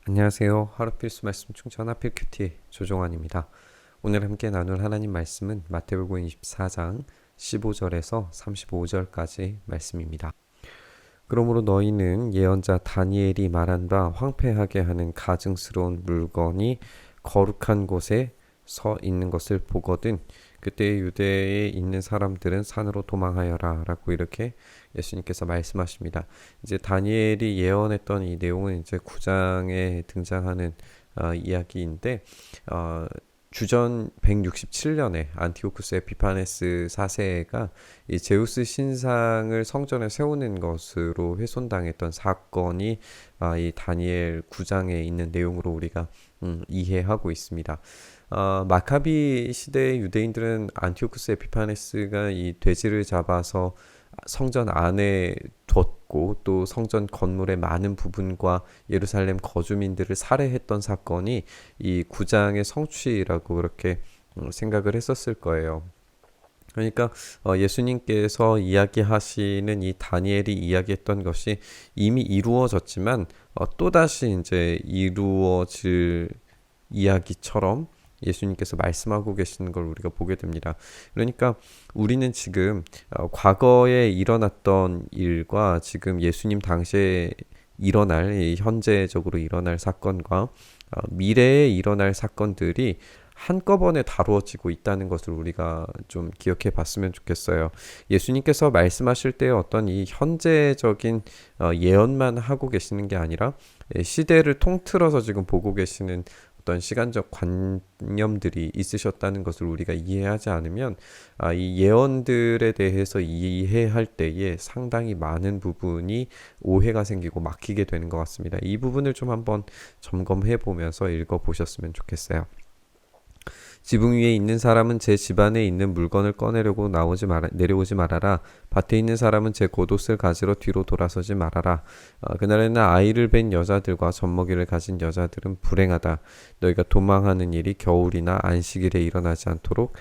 안녕하세요. 하루 필수 말씀 충전 하필 큐티 조종환입니다. 오늘 함께 나눌 하나님 말씀은 마태복음 24장 15절에서 35절까지 말씀입니다. 그러므로 너희는 예언자 다니엘이 말한 바 황폐하게 하는 가증스러운 물건이 거룩한 곳에 서 있는 것을 보거든 그때 유대에 있는 사람들은 산으로 도망하여라 라고 이렇게 예수님께서 말씀하십니다. 이제 다니엘이 예언했던 이 내용은 이제 9장에 등장하는 이야기인데 주전 167년에 안티오쿠스 에피파네스 4세가 이 제우스 신상을 성전에 세우는 것으로 훼손당했던 사건이 이 다니엘 9장에 있는 내용으로 우리가 이해하고 있습니다. 마카비 시대의 유대인들은 안티오쿠스 에피파네스가 이 돼지를 잡아서 성전 안에 뒀고 또 성전 건물의 많은 부분과 예루살렘 거주민들을 살해했던 사건이 이 9장의 성취라고 그렇게 생각을 했었을 거예요. 그러니까 예수님께서 이야기하시는 이 다니엘이 이야기했던 것이 이미 이루어졌지만 또다시 이제 이루어질 이야기처럼 예수님께서 말씀하고 계시는 걸 우리가 보게 됩니다. 그러니까 우리는 지금 과거에 일어났던 일과 지금 예수님 당시에 일어날 현재적으로 일어날 사건과 미래에 일어날 사건들이 한꺼번에 다루어지고 있다는 것을 우리가 좀 기억해 봤으면 좋겠어요. 예수님께서 말씀하실 때 어떤 이 현재적인 예언만 하고 계시는 게 아니라 시대를 통틀어서 지금 보고 계시는 어떤 시간적 관념들이 있으셨다는 것을 우리가 이해하지 않으면 이 예언들에 대해서 이해할 때에 상당히 많은 부분이 오해가 생기고 막히게 되는 것 같습니다. 이 부분을 좀 한번 점검해 보면서 읽어 보셨으면 좋겠어요. 지붕 위에 있는 사람은 제 집안에 있는 물건을 꺼내려고 내려오지 말아라. 밭에 있는 사람은 제 겉옷을 가지러 뒤로 돌아서지 말아라. 그날에는 아이를 뵌 여자들과 젖먹이를 가진 여자들은 불행하다. 너희가 도망하는 일이 겨울이나 안식일에 일어나지 않도록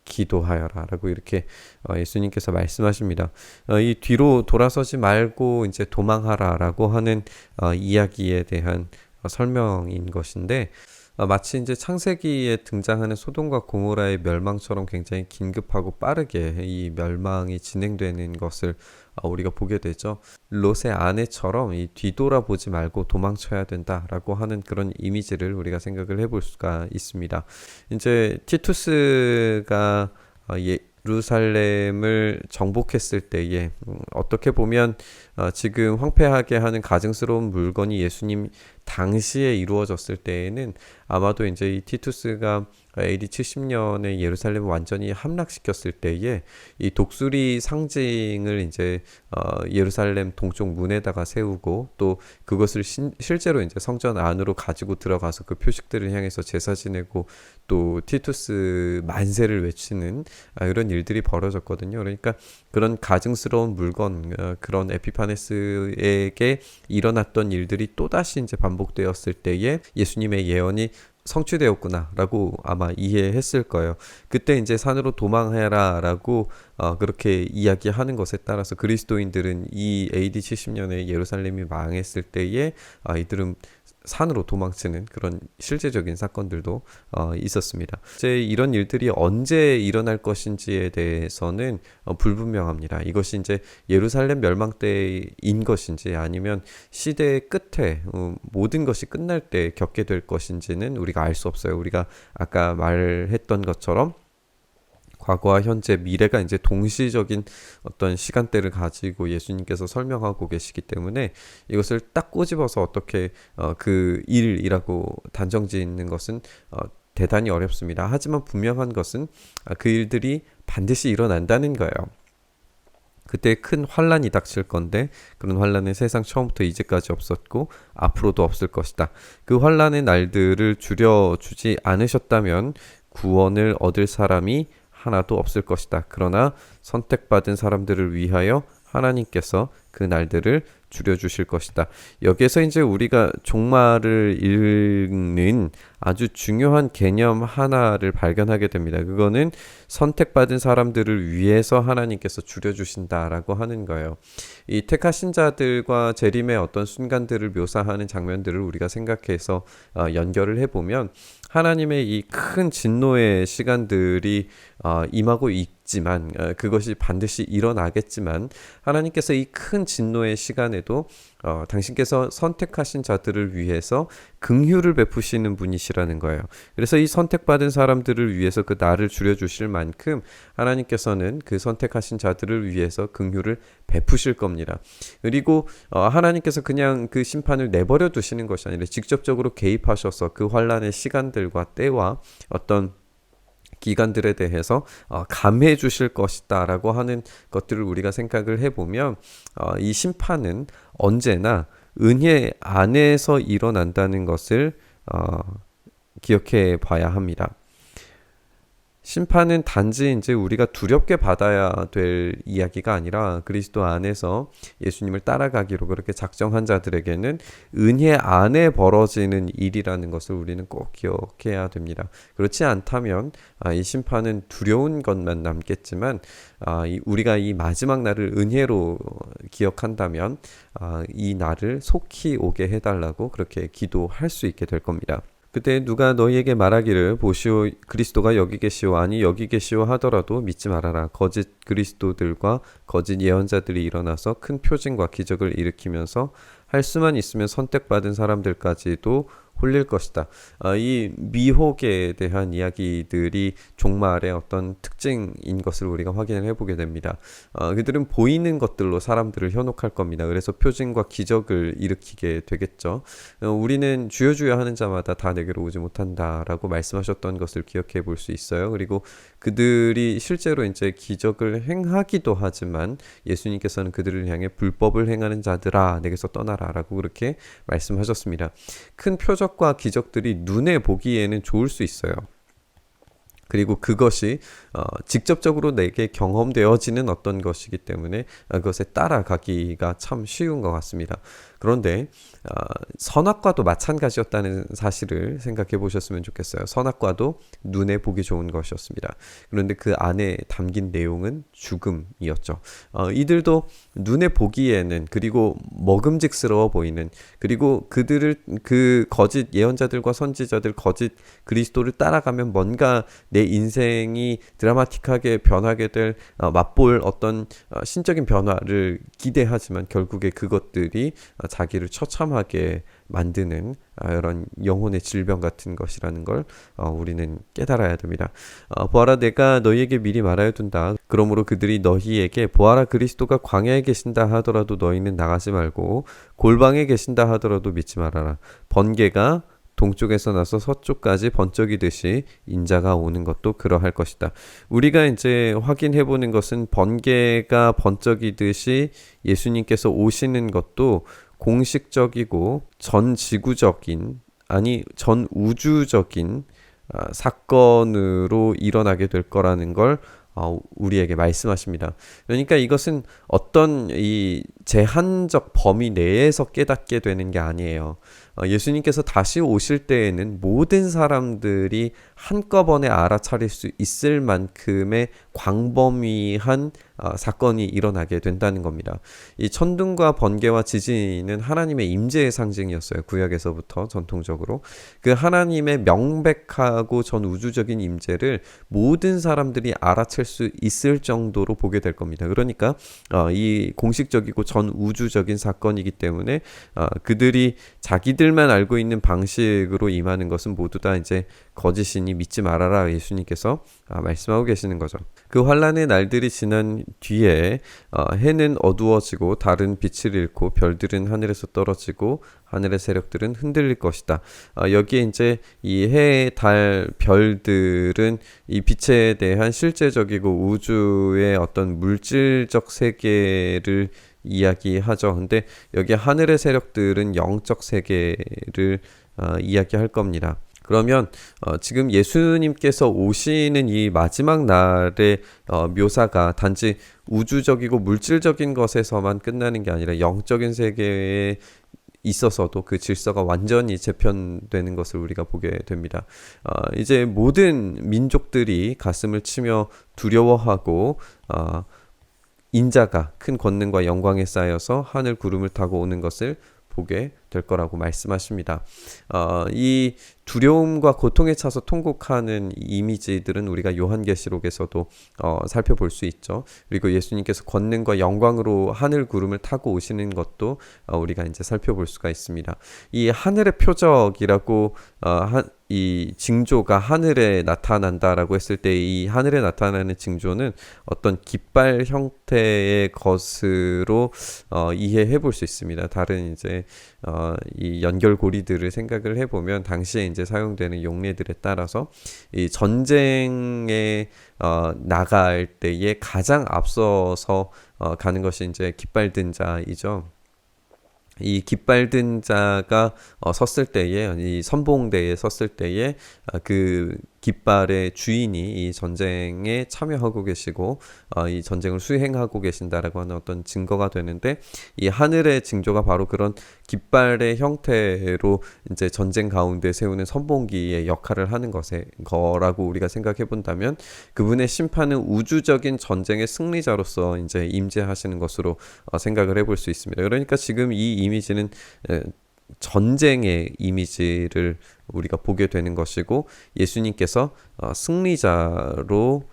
기도하여라 라고 이렇게 예수님께서 말씀하십니다. 이 뒤로 돌아서지 말고 이제 도망하라 라고 하는 이야기에 대한 설명인 것인데 마치 이제 창세기에 등장하는 소돔과 고모라의 멸망처럼 굉장히 긴급하고 빠르게 이 멸망이 진행되는 것을 우리가 보게 되죠. 롯의 아내처럼 이 뒤돌아보지 말고 도망쳐야 된다라고 하는 그런 이미지를 우리가 생각을 해볼 수가 있습니다. 이제 티투스가 예루살렘을 정복했을 때에 어떻게 보면 지금 황폐하게 하는 가증스러운 물건이 예수님 당시에 이루어졌을 때에는 아마도 이제 이 티투스가 AD 70년에 예루살렘을 완전히 함락시켰을 때에 이 독수리 상징을 이제 예루살렘 동쪽 문에다가 세우고 또 그것을 실제로 이제 성전 안으로 가지고 들어가서 그 표식들을 향해서 제사 지내고 또 티투스 만세를 외치는 이런 일들이 벌어졌거든요. 그러니까 그런 가증스러운 물건, 그런 에피파네스에게 일어났던 일들이 또다시 이제 반복되었을 때에 예수님의 예언이 성취되었구나라고 아마 이해했을 거예요. 그때 이제 산으로 도망해라라고 그렇게 이야기하는 것에 따라서 그리스도인들은 이 AD 70년에 예루살렘이 망했을 때에 이들은 산으로 도망치는 그런 실제적인 사건들도 있었습니다. 이제 이런 일들이 언제 일어날 것인지에 대해서는 불분명합니다. 이것이 이제 예루살렘 멸망 때인 것인지 아니면 시대의 끝에 모든 것이 끝날 때 겪게 될 것인지는 우리가 알 수 없어요. 우리가 아까 말했던 것처럼 과거와 현재, 미래가 이제 동시적인 어떤 시간대를 가지고 예수님께서 설명하고 계시기 때문에 이것을 딱 꼬집어서 어떻게 그 일이라고 단정 짓는 것은 대단히 어렵습니다. 하지만 분명한 것은 그 일들이 반드시 일어난다는 거예요. 그때 큰 환란이 닥칠 건데 그런 환란은 세상 처음부터 이제까지 없었고 앞으로도 없을 것이다. 그 환란의 날들을 줄여주지 않으셨다면 구원을 얻을 사람이 하나도 없을 것이다. 그러나 선택받은 사람들을 위하여 하나님께서 그 날들을 줄여주실 것이다. 여기에서 이제 우리가 종말을 읽는 아주 중요한 개념 하나를 발견하게 됩니다. 그거는 선택받은 사람들을 위해서 하나님께서 줄여주신다라고 하는 거예요. 이 택하신 자들과 재림의 어떤 순간들을 묘사하는 장면들을 우리가 생각해서 연결을 해보면 하나님의 이 큰 진노의 시간들이 임하고 있지만 그것이 반드시 일어나겠지만 하나님께서 이 큰 진노의 시간에도 당신께서 선택하신 자들을 위해서 긍휼을 베푸시는 분이시라는 거예요. 그래서 이 선택받은 사람들을 위해서 그 날을 줄여주실 만큼 하나님께서는 그 선택하신 자들을 위해서 긍휼을 베푸실 겁니다. 그리고 하나님께서 그냥 그 심판을 내버려 두시는 것이 아니라 직접적으로 개입하셔서 그 환란의 시간들과 때와 어떤 기간들에 대해서 감해 주실 것이다 라고 하는 것들을 우리가 생각을 해보면 이 심판은 언제나 은혜 안에서 일어난다는 것을 기억해 봐야 합니다. 심판은 단지 이제 우리가 두렵게 받아야 될 이야기가 아니라 그리스도 안에서 예수님을 따라가기로 그렇게 작정한 자들에게는 은혜 안에 벌어지는 일이라는 것을 우리는 꼭 기억해야 됩니다. 그렇지 않다면 이 심판은 두려운 것만 남겠지만 우리가 이 마지막 날을 은혜로 기억한다면 이 날을 속히 오게 해달라고 그렇게 기도할 수 있게 될 겁니다. 그때 누가 너희에게 말하기를 보시오 그리스도가 여기 계시오 아니 여기 계시오 하더라도 믿지 말아라. 거짓 그리스도들과 거짓 예언자들이 일어나서 큰 표징과 기적을 일으키면서 할 수만 있으면 선택받은 사람들까지도 홀릴 것이다. 이 미혹에 대한 이야기들이 종말의 어떤 특징인 것을 우리가 확인을 해보게 됩니다. 그들은 보이는 것들로 사람들을 현혹할 겁니다. 그래서 표징과 기적을 일으키게 되겠죠. 우리는 주여 주여 하는 자마다 다 내게로 오지 못한다라고 말씀하셨던 것을 기억해 볼 수 있어요. 그리고 그들이 실제로 이제 기적을 행하기도 하지만 예수님께서는 그들을 향해 불법을 행하는 자들아 내게서 떠나라라고 그렇게 말씀하셨습니다. 큰 표적과 기적들이 눈에 보기에는 좋을 수 있어요. 그리고 그것이 직접적으로 내게 경험되어지는 어떤 것이기 때문에 그것에 따라가기가 참 쉬운 것 같습니다. 그런데 선악과도 마찬가지였다는 사실을 생각해 보셨으면 좋겠어요. 선악과도 눈에 보기 좋은 것이었습니다. 그런데 그 안에 담긴 내용은 죽음이었죠. 이들도 눈에 보기에는 그리고 먹음직스러워 보이는 그리고 그들을 그 거짓 예언자들과 선지자들 거짓 그리스도를 따라가면 뭔가 내 인생이 드라마틱하게 변하게 될 맛볼 어떤 신적인 변화를 기대하지만 결국에 그것들이 자기를 처참하게 만드는 이런 영혼의 질병 같은 것이라는 걸 우리는 깨달아야 됩니다. 보아라 내가 너희에게 미리 말하여 둔다. 그러므로 그들이 너희에게 보아라 그리스도가 광야에 계신다 하더라도 너희는 나가지 말고 골방에 계신다 하더라도 믿지 말아라. 번개가 동쪽에서 나서 서쪽까지 번쩍이듯이 인자가 오는 것도 그러할 것이다. 우리가 이제 확인해 보는 것은 번개가 번쩍이듯이 예수님께서 오시는 것도 공식적이고 전 지구적인 아니 전 우주적인 사건으로 일어나게 될 거라는 걸 우리에게 말씀하십니다. 그러니까 이것은 어떤 이 제한적 범위 내에서 깨닫게 되는 게 아니에요. 예수님께서 다시 오실 때에는 모든 사람들이 한꺼번에 알아차릴 수 있을 만큼의 광범위한 사건이 일어나게 된다는 겁니다. 이 천둥과 번개와 지진은 하나님의 임재의 상징이었어요. 구약에서부터 전통적으로 그 하나님의 명백하고 전 우주적인 임재를 모든 사람들이 알아챌 수 있을 정도로 보게 될 겁니다. 그러니까 이 공식적이고 전 우주적인 사건이기 때문에 그들이 자기들만 알고 있는 방식으로 임하는 것은 모두 다 이제 거짓이니 믿지 말아라 예수님께서 말씀하고 계시는 거죠. 그 환란의 날들이 지난 뒤에 해는 어두워지고 달은 빛을 잃고 별들은 하늘에서 떨어지고 하늘의 세력들은 흔들릴 것이다. 여기에 이제 이 해, 달, 별들은 이 빛에 대한 실제적이고 우주의 어떤 물질적 세계를 이야기하죠. 근데 여기 하늘의 세력들은 영적 세계를 이야기할 겁니다. 그러면 지금 예수님께서 오시는 이 마지막 날의 묘사가 단지 우주적이고 물질적인 것에서만 끝나는 게 아니라 영적인 세계에 있어서도 그 질서가 완전히 재편되는 것을 우리가 보게 됩니다. 이제 모든 민족들이 가슴을 치며 두려워하고 인자가 큰 권능과 영광에 쌓여서 하늘 구름을 타고 오는 것을 보게 될 거라고 말씀하십니다. 이 두려움과 고통에 차서 통곡하는 이미지들은 우리가 요한계시록에서도 살펴볼 수 있죠. 그리고 예수님께서 권능과 영광으로 하늘 구름을 타고 오시는 것도 우리가 이제 살펴볼 수가 있습니다. 이 하늘의 표적이라고 이 징조가 하늘에 나타난다라고 했을 때 이 하늘에 나타나는 징조는 어떤 깃발 형태의 것으로 이해해 볼 수 있습니다. 다른 이제 이 연결고리들을 생각을 해보면 당시에 이제 사용되는 용례들에 따라서 이 전쟁에 나갈 때에 가장 앞서서 가는 것이 이제 깃발 든 자이죠. 이 깃발 든 자가 섰을 때에 이 선봉대에 섰을 때에 그 깃발의 주인이 이 전쟁에 참여하고 계시고 이 전쟁을 수행하고 계신다라고 하는 어떤 증거가 되는데 이 하늘의 징조가 바로 그런 깃발의 형태로 이제 전쟁 가운데 세우는 선봉기의 역할을 하는 거라고 우리가 생각해 본다면 그분의 심판은 우주적인 전쟁의 승리자로서 이제 임재하시는 것으로 생각을 해볼 수 있습니다. 그러니까 지금 이 이미지는 전쟁의 이미지를 우리가 보게 되는 것이고 예수님께서 승리자로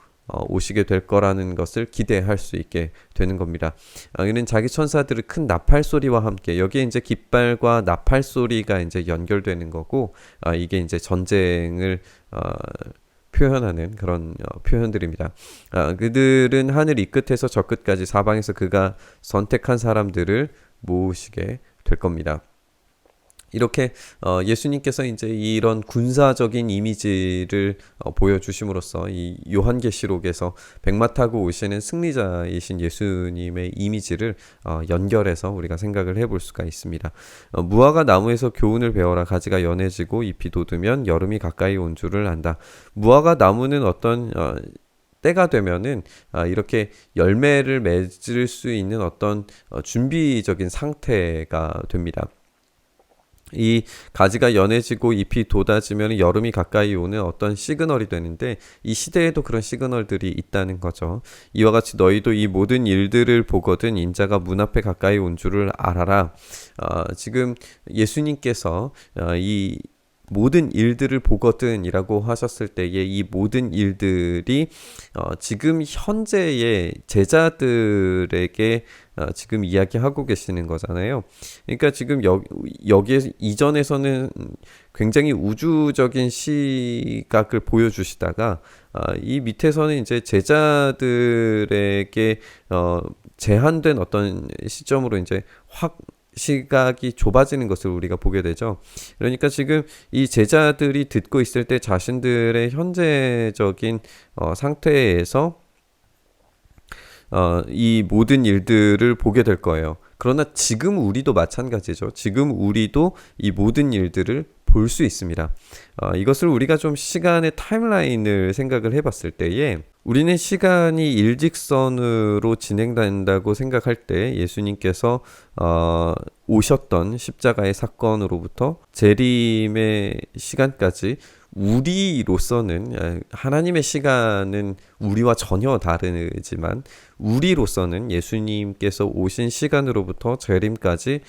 오시게 될 거라는 것을 기대할 수 있게 되는 겁니다. 이는 자기 천사들의 큰 나팔 소리와 함께 여기에 이제 깃발과 나팔 소리가 이제 연결되는 거고 이게 이제 전쟁을 표현하는 그런 표현들입니다. 그들은 하늘 이 끝에서 저 끝까지 사방에서 그가 선택한 사람들을 모으시게 될 겁니다. 이렇게 예수님께서 이제 이런 군사적인 이미지를 보여주심으로써 이 요한계시록에서 백마 타고 오시는 승리자이신 예수님의 이미지를 연결해서 우리가 생각을 해볼 수가 있습니다. 무화과 나무에서 교훈을 배워라. 가지가 연해지고 잎이 돋으면 여름이 가까이 온 줄을 안다. 무화과 나무는 어떤 때가 되면은 이렇게 열매를 맺을 수 있는 어떤 준비적인 상태가 됩니다. 이 가지가 연해지고 잎이 돋아지면 여름이 가까이 오는 어떤 시그널이 되는데 이 시대에도 그런 시그널들이 있다는 거죠. 이와 같이 너희도 이 모든 일들을 보거든 인자가 문 앞에 가까이 온 줄을 알아라. 지금 예수님께서 이 모든 일들을 보거든이라고 하셨을 때에 이 모든 일들이 지금 현재의 제자들에게 지금 이야기하고 계시는 거잖아요. 그러니까 지금 여기에 이전에서는 굉장히 우주적인 시각을 보여주시다가 이 밑에서는 이제 제자들에게 제한된 어떤 시점으로 이제 시각이 좁아지는 것을 우리가 보게 되죠. 그러니까 지금 이 제자들이 듣고 있을 때 자신들의 현재적인 상태에서 이 모든 일들을 보게 될 거예요. 그러나 지금 우리도 마찬가지죠. 지금 우리도 이 모든 일들을 볼 수 있습니다. 이것을 우리가 좀 시간의 타임라인을 생각을 해봤을 때에 우리는 시간이 일직선으로 진행된다고 생각할 때 예수님께서 오셨던 십자가의 사건으로부터 재림의 시간까지 우리로서는 하나님의 시간은 우리와 전혀 다르지만 우리로서는 예수님께서 오신 시간으로부터 재림까지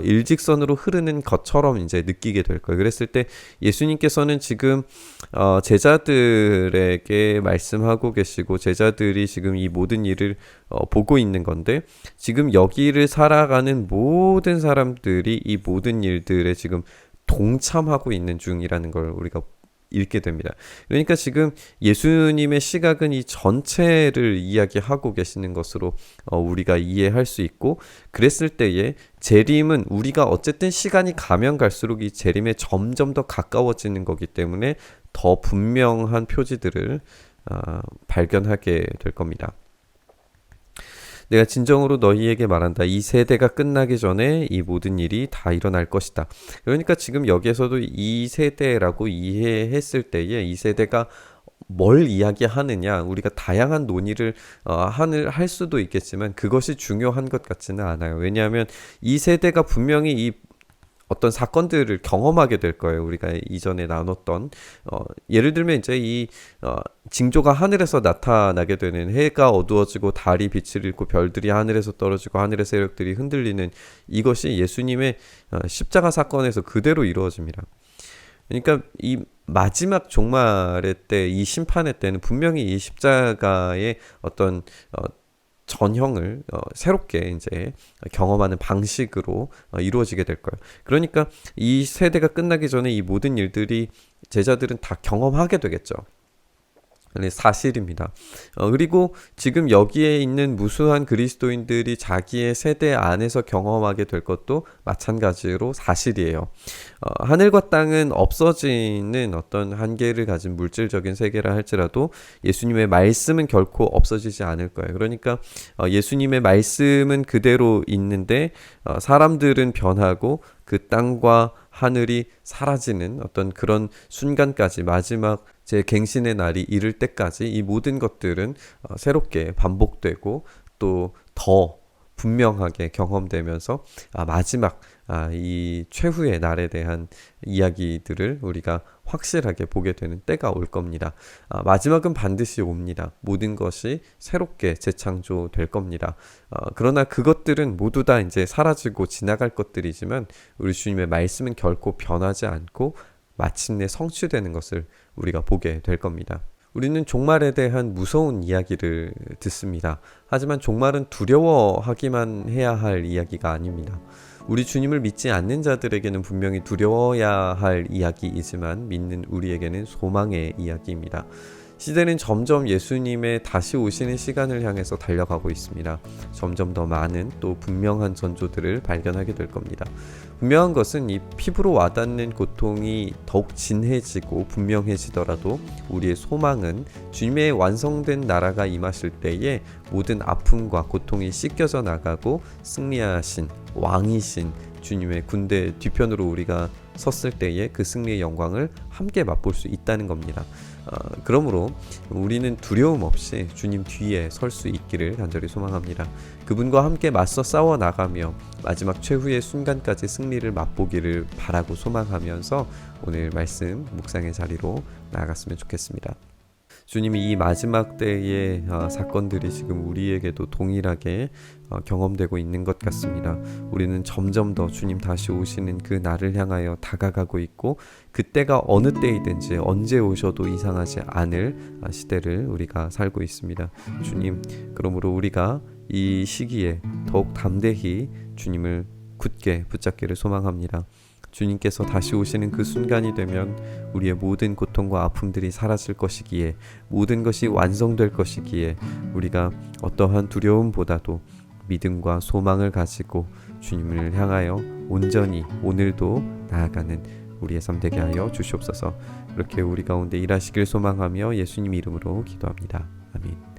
일직선으로 흐르는 것처럼 이제 느끼게 될 거예요. 그랬을 때 예수님께서는 지금 제자들에게 말씀하고 계시고 제자들이 지금 이 모든 일을 보고 있는 건데 지금 여기를 살아가는 모든 사람들이 이 모든 일들에 지금 동참하고 있는 중이라는 걸 우리가 읽게 됩니다. 그러니까 지금 예수님의 시각은 이 전체를 이야기하고 계시는 것으로 우리가 이해할 수 있고 그랬을 때에 재림은 우리가 어쨌든 시간이 가면 갈수록 이 재림에 점점 더 가까워지는 거기 때문에 더 분명한 표지들을 발견하게 될 겁니다. 내가 진정으로 너희에게 말한다. 이 세대가 끝나기 전에 이 모든 일이 다 일어날 것이다. 그러니까 지금 여기에서도 이 세대라고 이해했을 때에 이 세대가 뭘 이야기하느냐, 우리가 다양한 논의를 할 수도 있겠지만 그것이 중요한 것 같지는 않아요. 왜냐하면 이 세대가 분명히 이 어떤 사건들을 경험하게 될 거예요. 우리가 이전에 나눴던 예를 들면 이제 이 징조가 하늘에서 나타나게 되는, 해가 어두워지고 달이 빛을 잃고 별들이 하늘에서 떨어지고 하늘의 세력들이 흔들리는, 이것이 예수님의 십자가 사건에서 그대로 이루어집니다. 그러니까 이 마지막 종말의 때, 이 심판의 때는 분명히 이 십자가의 어떤 전형을 새롭게 이제 경험하는 방식으로 이루어지게 될 거예요. 그러니까 이 세대가 끝나기 전에 이 모든 일들이 제자들은 다 경험하게 되겠죠. 사실입니다. 그리고 지금 여기에 있는 무수한 그리스도인들이 자기의 세대 안에서 경험하게 될 것도 마찬가지로 사실이에요. 하늘과 땅은 없어지는 어떤 한계를 가진 물질적인 세계라 할지라도 예수님의 말씀은 결코 없어지지 않을 거예요. 그러니까 예수님의 말씀은 그대로 있는데 사람들은 변하고 그 땅과 하늘이 사라지는 어떤 그런 순간까지, 마지막 제 갱신의 날이 이를 때까지 이 모든 것들은 새롭게 반복되고 또 더 분명하게 경험되면서 마지막 이 최후의 날에 대한 이야기들을 우리가 확실하게 보게 되는 때가 올 겁니다. 마지막은 반드시 옵니다. 모든 것이 새롭게 재창조될 겁니다. 그러나 그것들은 모두 다 이제 사라지고 지나갈 것들이지만 우리 주님의 말씀은 결코 변하지 않고 마침내 성취되는 것을 우리가 보게 될 겁니다. 우리는 종말에 대한 무서운 이야기를 듣습니다. 하지만 종말은 두려워하기만 해야 할 이야기가 아닙니다. 우리 주님을 믿지 않는 자들에게는 분명히 두려워야 할 이야기이지만 믿는 우리에게는 소망의 이야기입니다. 시대는 점점 예수님의 다시 오시는 시간을 향해서 달려가고 있습니다. 점점 더 많은 또 분명한 전조들을 발견하게 될 겁니다. 분명한 것은 이 피부로 와닿는 고통이 더욱 진해지고 분명해지더라도 우리의 소망은 주님의 완성된 나라가 임하실 때에 모든 아픔과 고통이 씻겨져 나가고 승리하신 왕이신 주님의 군대 뒤편으로 우리가 섰을 때에 그 승리의 영광을 함께 맛볼 수 있다는 겁니다. 그러므로 우리는 두려움 없이 주님 뒤에 설 수 있기를 간절히 소망합니다. 그분과 함께 맞서 싸워 나가며 마지막 최후의 순간까지 승리를 맛보기를 바라고 소망하면서 오늘 말씀 묵상의 자리로 나아갔으면 좋겠습니다. 주님이 이 마지막 때의 사건들이 지금 우리에게도 동일하게 경험되고 있는 것 같습니다. 우리는 점점 더 주님 다시 오시는 그 날을 향하여 다가가고 있고 그때가 어느 때이든지 언제 오셔도 이상하지 않을 시대를 우리가 살고 있습니다. 주님, 그러므로 우리가 이 시기에 더욱 담대히 주님을 굳게 붙잡기를 소망합니다. 주님께서 다시 오시는 그 순간이 되면 우리의 모든 고통과 아픔들이 사라질 것이기에, 모든 것이 완성될 것이기에 우리가 어떠한 두려움보다도 믿음과 소망을 가지고 주님을 향하여 온전히 오늘도 나아가는 우리의 삶 되게 하여 주시옵소서. 그렇게 우리 가운데 일하시길 소망하며 예수님 이름으로 기도합니다. 아멘.